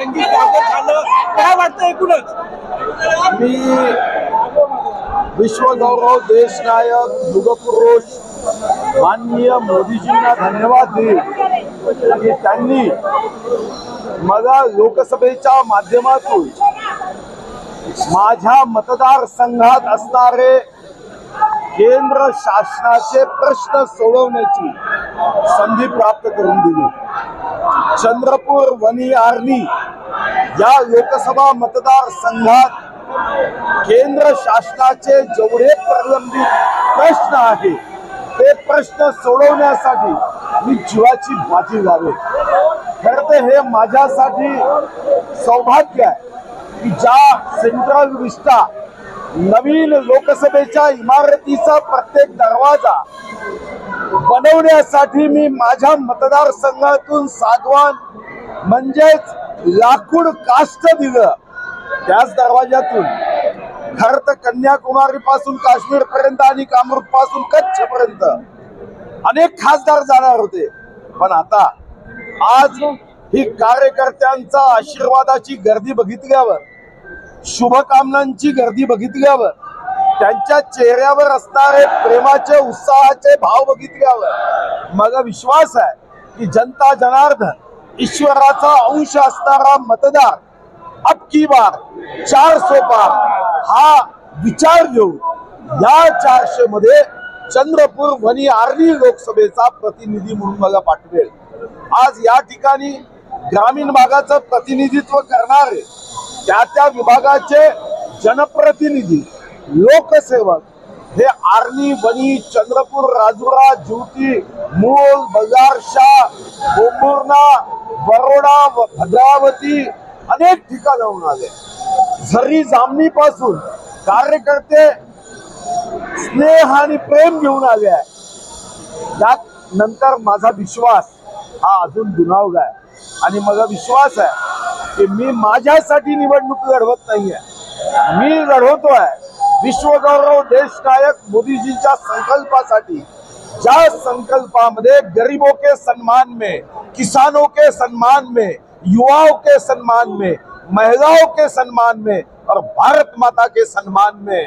त्यांची स्वागत झालं, काय वाटतं एकूणच? मी विश्वगौरव देशनायक युगपुरुष माननीय मोदीजींना धन्यवाद देईन की त्यांनी मला लोकसभेच्या माध्यमातून माझ्या मतदारसंघात असणारे केंद्र शासनाचे प्रश्न सोडवण्याची संधी प्राप्त करून दिली। चंद्रपूर वनी आर्णी या लोकसभा मतदारसंघात केंद्र शासनाचे जेवढे प्रलंबित प्रश्न आहेत ते प्रश्न सोडवण्यासाठी मी जीवाची बाजी लावेन। खरं तर हे माझ्यासाठी सौभाग्य आहे की ज्या सेंट्रल विस्टा नवीन लोकसभेच्या इमारतीचा प्रत्येक दरवाजा बनवण्यासाठी मी माझ्या मतदारसंघातून सागवान म्हणजेच लाकूड काष्ट दिलं। त्याच दरवाजातून खरं तर कन्याकुमारी पासून काश्मीर पर्यंत आणि कामरूप पासून कच्छ पर्यंत अनेक खासदार जाणार होते, पण आता आज ही कार्यकर्त्यांचा आशीर्वादाची गर्दी बघितल्यावर, शुभकामनांची गर्दी बघितल्यावर, त्यांच्या चेहऱ्यावर असणारे प्रेमाचे उत्साहाचे भाव बघितल्यावर मला विश्वास आहे की जनता जनार्दन ईश्वराचा अंश असणारा मतदार अब की बार 400 पार हा विचार घेऊन या 400 मध्ये चंद्रपूर वनी आर्णी लोकसभेचा प्रतिनिधी म्हणून मला पाठवेल। आज या ठिकाणी ग्रामीण भागाचं प्रतिनिधित्व करणारे त्या विभागाचे जनप्रतिनिधी लोकसेवक हे आर्णी वनी चंद्रपूर राजुरा ज्योती मूल बजारशाह बोंबुर्णा बरोडा भद्रावती अनेक ठिकाणाहून आले। झरी जामणी पासून कार्यकर्ते स्नेह आणि प्रेम घेऊन आले आहे। त्यानंतर माझा विश्वास हा अजून दुणावलाय आणि मला विश्वास आहे की मी माझ्यासाठी निवडणूक लढवत नाहीये, मी लढवतोय विश्वगौरव देशनायक मोदीजींच्या संकल्पासाठी, ज्या संकल्पामध्ये गरीबों के सम्मान में, किसानों के सम्मान में, युवाओं के सम्मान में, महिलाओं के सम्मान में और भारत माता के सम्मान में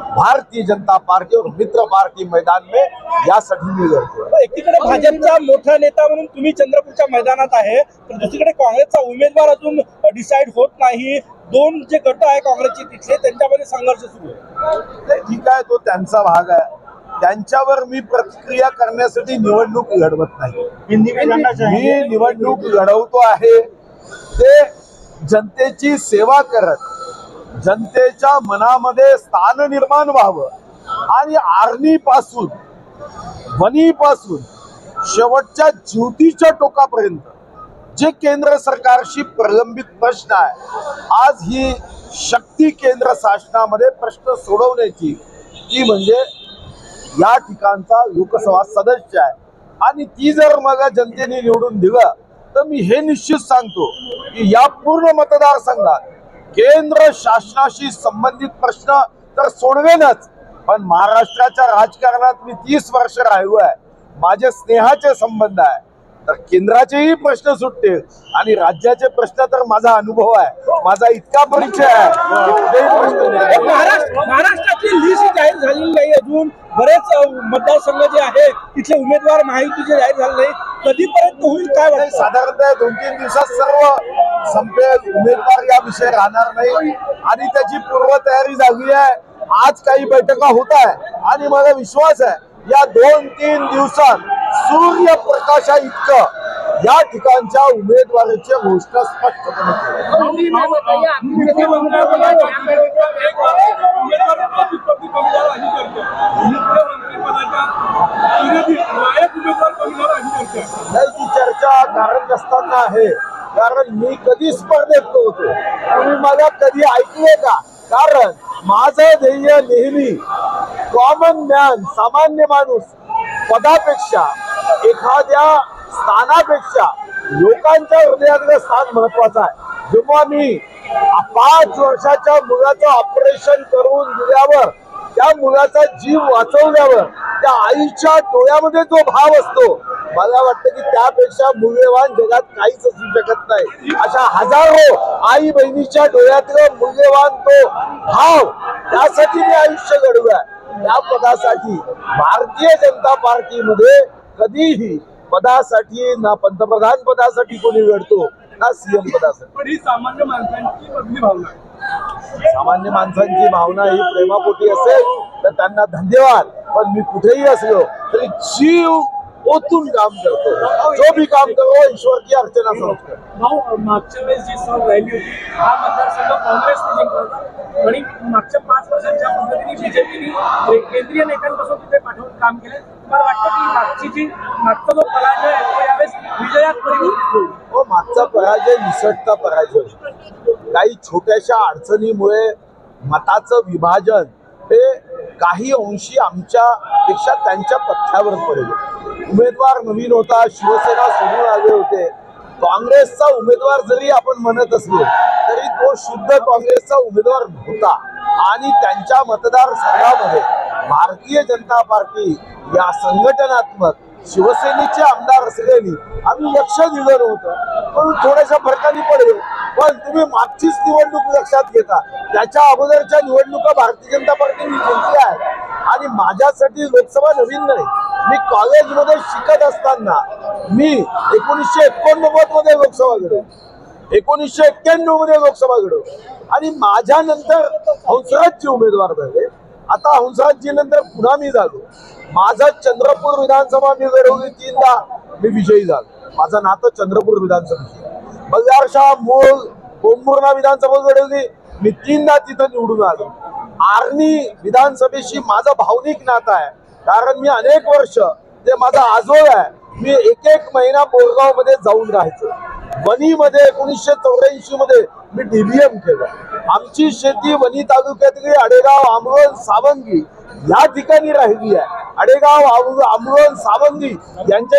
भारतीय जनता पार्टी और मित्र पार्टी मैदान में यासाठी मी लढतो। एकीकडे भाजपचा मोठा नेता म्हणून तुम्ही चंद्रपूरच्या मैदानात आहे, तर दुसरीकडे काँग्रेसचा उमेदवार अजून डिसाईड होत नाही। दोन जे गट आहे काँग्रेसचे तिथले त्यांच्यामध्ये संघर्ष सुरू आहे। ठीक आहे, तो त्यांचा भाग आहे, त्यांच्यावर मी प्रतिक्रिया करण्यासाठी निवडणूक लढवत नाही। मी निवडणूक लढवतो आहे ते जनतेची सेवा करत जनतेच्या मनामध्ये स्थान निर्माण व्हावं आणि आर्णी पासून वनी पासून शेवटच्या ज्योतीच्या टोकापर्यंत जे केंद्र सरकारशी प्रलंबित प्रश्न आहे, आज ही शक्ती केंद्र शासनामध्ये प्रश्न सोडवण्याची ती म्हणजे या ठिकाणचा लोकसभा सदस्य आहे आणि ती जर मला जनतेने निवडून दिलं तर मी हे निश्चित सांगतो की या पूर्ण मतदारसंघात केंद्र शासनाशी संबंधित प्रश्न तर सोडवेनच, पण महाराष्ट्राच्या राजकारणात मी 30 वर्ष राहिलो आहे, माझे स्नेहाचे संबंध आहे, तर केंद्राचेही प्रश्न सुटतील आणि राज्याचे प्रश्न तर माझा अनुभव आहे, माझा इतका परिचय आहे कुठेही प्रश्न नाही। महाराष्ट्राची लिस्ट जाहीर झालेली नाही अजून, बरेच मतदारसंघ जे आहे तिथले उमेदवार माहितीचे जाहीर झाले नाही, कधीपर्यंत होईल काय वाटतं? साधारणतः 2-3 दिवसात सर्व संपेल, उमेदवार या विषय राहणार नाही आणि त्याची पूर्वतयारी झाली आहे। आज काही बैठका होत आहे आणि मला विश्वास आहे या 2-3 दिवसात सूर्यप्रकाशा इतकं या ठिकाणच्या उमेदवाराची घोषणा स्पष्टपणे ती चर्चा कारण नसताना आहे, कारण मी कधी स्पर्धेत होतो, तुम्ही मला कधी ऐकले का? कारण माझं ध्येय नेहमी कॉमन मॅन, सामान्य माणूस पदापेक्षा एखाद्या स्थानापेक्षा लोकांच्या हृदयातलं स्थान महत्वाचं आहे। जेव्हा मी 5 वर्षाच्या मुलाचं ऑपरेशन करून दिल्यावर त्या मुलाचा जीव वाचवल्यावर त्या आईच्या डोळ्यामध्ये जो भाव असतो, मला वाटतं की त्यापेक्षा मूल्यवान जगात काहीच असू शकत नाही. अशा हजारो आई बहिणीच्या डोळ्यातलं मूल्यवान तो भाव, त्यासाठी मी आयुष्य घडवलंय. त्या पदासाठी भारतीय जनता पार्टीमध्ये कधीही पदासाठी ना पंतप्रधान पदासाठी कोणी लढतो ना सीएम पदासाठी. पण ही सामान्य माणसांची मधली भावना आहे. सामान्य माणसांची भावना ही प्रेमापोटी असेल तर त्यांना धन्यवाद. पण मी कुठेही असलो तरी जीव ओतून काम करतो. जो भी काम करो ईश्वर की अर्चना समजतो. भाऊ, मागच्या वेळेस जी सण राहिली होती, हा मतदारसंघ काँग्रेसने जिंकला होता आणि मागच्या 5 वर्षांच्या पद्धतीने बीजेपीने केंद्रीय नेत्यांपासून तिथे पाठवून काम केलं. मला वाटतं की मागचा जो पराजय आहे तो यावेळेस विजयात परिवर्तित होईल. हो, मागचा पराजय निसटता पराजय. काही छोट्याशा अडचणीमुळे मताचं विभाजन हे काही अंशी आमच्या पेक्षा त्यांच्या पथ्यावर पडले. उमेदवार नवीन होता, शिवसेना सोडून आले होते. काँग्रेसचा उमेदवार जरी आपण म्हणत असलो तरी तो शुद्ध काँग्रेसचा उमेदवार नव्हता. आणि त्यांच्या मतदारसंघामध्ये भारतीय जनता पार्टी या संघटनात्मक शिवसेनेचे आमदार असलेली आम्ही लक्ष दिलं नव्हतं, पण थोड्याशा फरकाने पडलो. पण तुम्ही मागचीच निवडणूक लक्षात घेता, त्याच्या अगोदरच्या निवडणुका भारतीय जनता पार्टीने जिंकल्या आहेत. आणि माझ्यासाठी लोकसभा नवीन नाही. मी कॉलेजमध्ये शिकत असताना मी 1989 मध्ये लोकसभा घडवली, 1991 मध्ये लोकसभा घडवली. आणि माझ्या नंतर हंसराजचे उमेदवार झाले. आता हंसराजजी नंतर पुन्हा मी झालो. माझा चंद्रपूर विधानसभा मी लढवली 3दा, मी विजयी झालो. माझं नातं चंद्रपूर विधानसभेशी. बल्लारशाह मूळ बोंबुर्णा विधानसभा लढवली, मी 3दा तिथं निवडून आलो. आर्णी विधानसभेशी माझं भावनिक नातं आहे, कारण मी अनेक वर्ष ते माझा आजोळ आहे. मी एक महिना बोरगाव मध्ये जाऊन राहायचो. वणीमध्ये 1984 मध्ये मी डीबीएम केलं. आमची शेती वणी तालुक्यातली आडेगाव, आमरोण, सावंगी या ठिकाणी राहिली आहे. आडेगाव, आमरोण, सावंगी यांच्या